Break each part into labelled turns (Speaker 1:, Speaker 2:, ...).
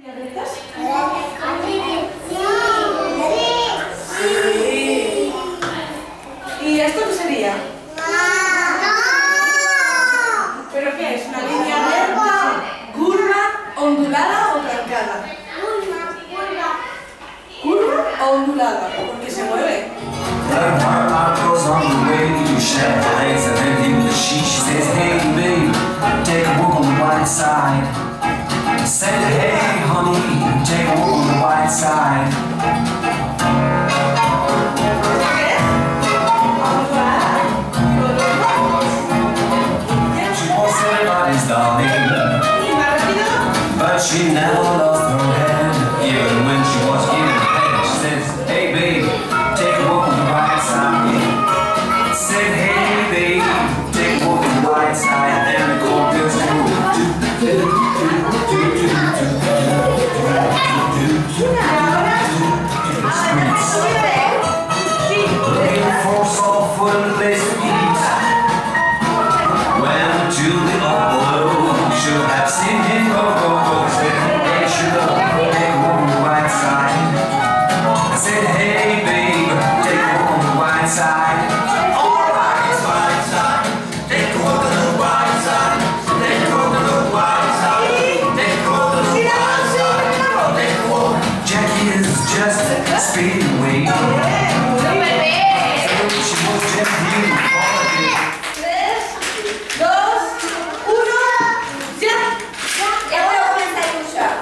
Speaker 1: Sí. ¿Y esto qué sería? ¿Pero qué es? ¿Una línea recta, curva, ondulada o trancada? ¿Curva o ondulada? Porque se mueve.
Speaker 2: Her heart goes on the way, you shut the legs and then leave the sheet. She says, hey babe, take a walk on the white side. I said, hey honey, take a walk on the white side. She was everybody's darling, but she never lost her head. Even when she was getting ahead, she says, hey babe, take a walk on the right side. I said, hey babe, take a walk on the right side. And the cold girls looking for soft food and place to eat. Went to the upload, should have seen him go. Said, hey sugar, take a walk on the right side. I said, hey babe, take a walk on the right side. Alright, right side. Take a walk on the right side. Take a walk on the right side. Take a walk on the right side. Take a walk. Jackie is just speeding away. She was just beautiful.
Speaker 1: 3, 2, 1, ya.
Speaker 3: Ya voy a comenzar a dibujar.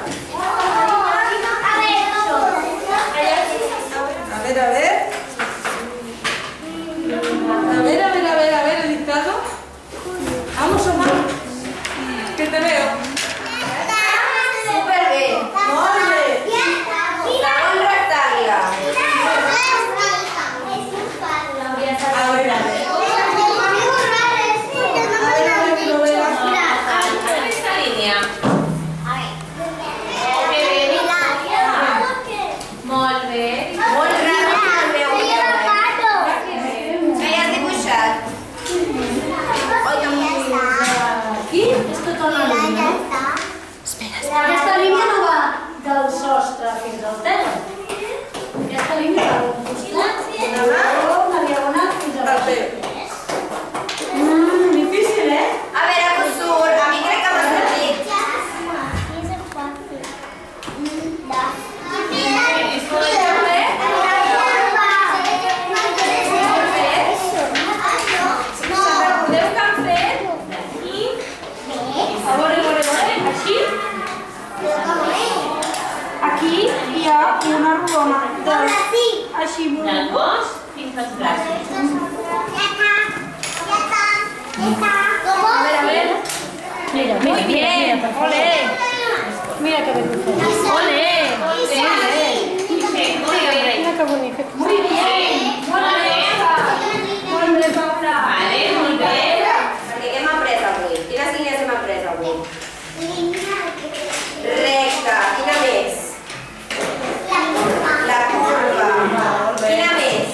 Speaker 1: A ver, el dictado. Vamos, Omar. Que te veo.
Speaker 3: Súper bien.
Speaker 1: Ole.
Speaker 3: Estamos en rectángulo.
Speaker 1: A ver, que lo veas.
Speaker 3: Esta línea. Molt bé. Molt raro. Veies dibuixat.
Speaker 4: Aquí és tota una línia. Aquesta línia no va del sostre fins al terra. Aquesta línia va d'un costat, una diagonal fins al
Speaker 1: Perfecte. Difícil, ¿eh?
Speaker 3: A veure, Cosur, a mi crec que m'ha sortit. Recordeu que han fet aquí, a veure, així.
Speaker 4: Aquí hi ha una rodona així
Speaker 3: Del cos fins als braços. A veure.
Speaker 4: Mira,
Speaker 3: Muy bien. Ole.
Speaker 4: Mira que ben fet.
Speaker 3: Ole. Muy bien.
Speaker 4: Mira que bonic.
Speaker 3: Muy bien. Molt bé. Vale, molt bé. Perquè què hem après avui? Quines línies hem après avui? Recta. Quina més? La curva. Quina més?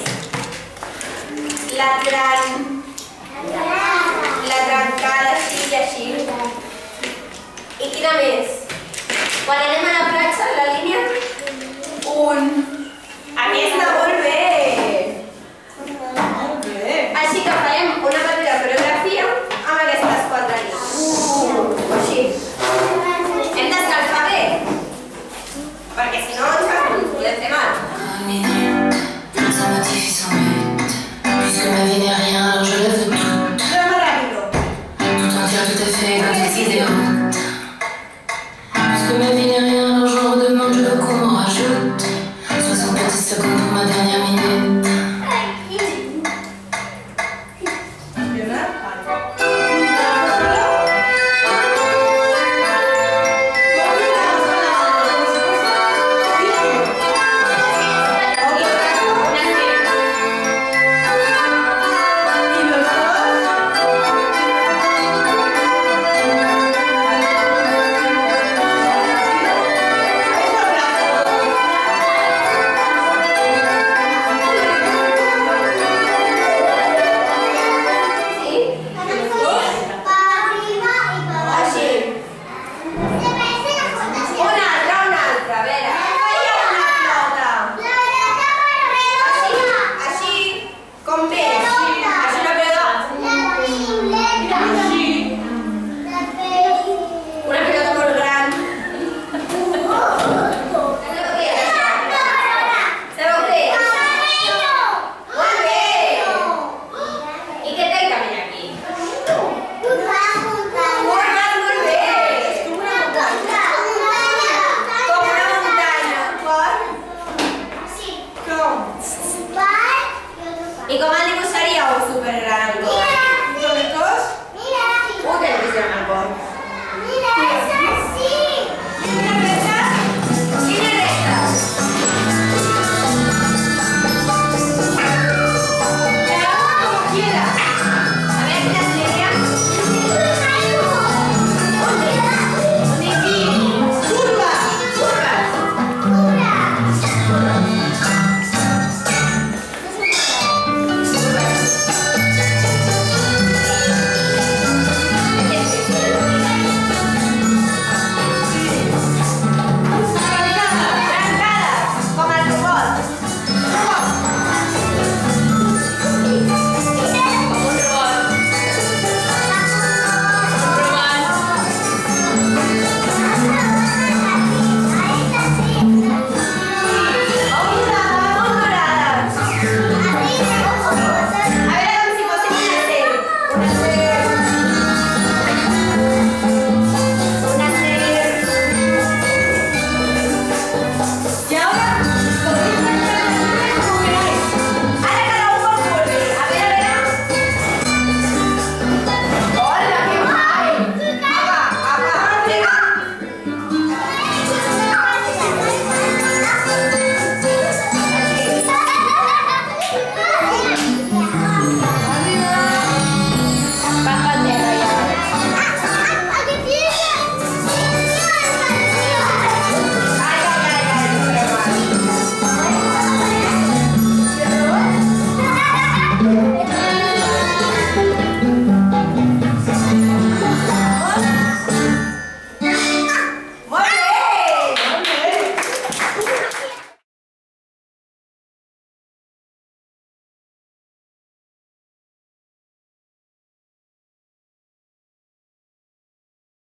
Speaker 3: La trencada així i així. I quina més? Quan anem a la platja, la línia? Aquesta, molt bé.
Speaker 1: Molt bé.
Speaker 3: Així que farem una petita coreografia amb aquestes 4 línies. Així. Hem d'escalfar bé. Perquè si no ens podem fer mal.
Speaker 5: Ça modifie son but. Puisque ma vie n'est rien, alors je lève tout.
Speaker 1: Pero más rápido.
Speaker 5: Tout entière, tout à fait, comme toutes ces déroutes. Puisque ma vie n'est rien, alors je redemande, je veux qu'on m'en rajoute. 60 petites secondes pour ma dernière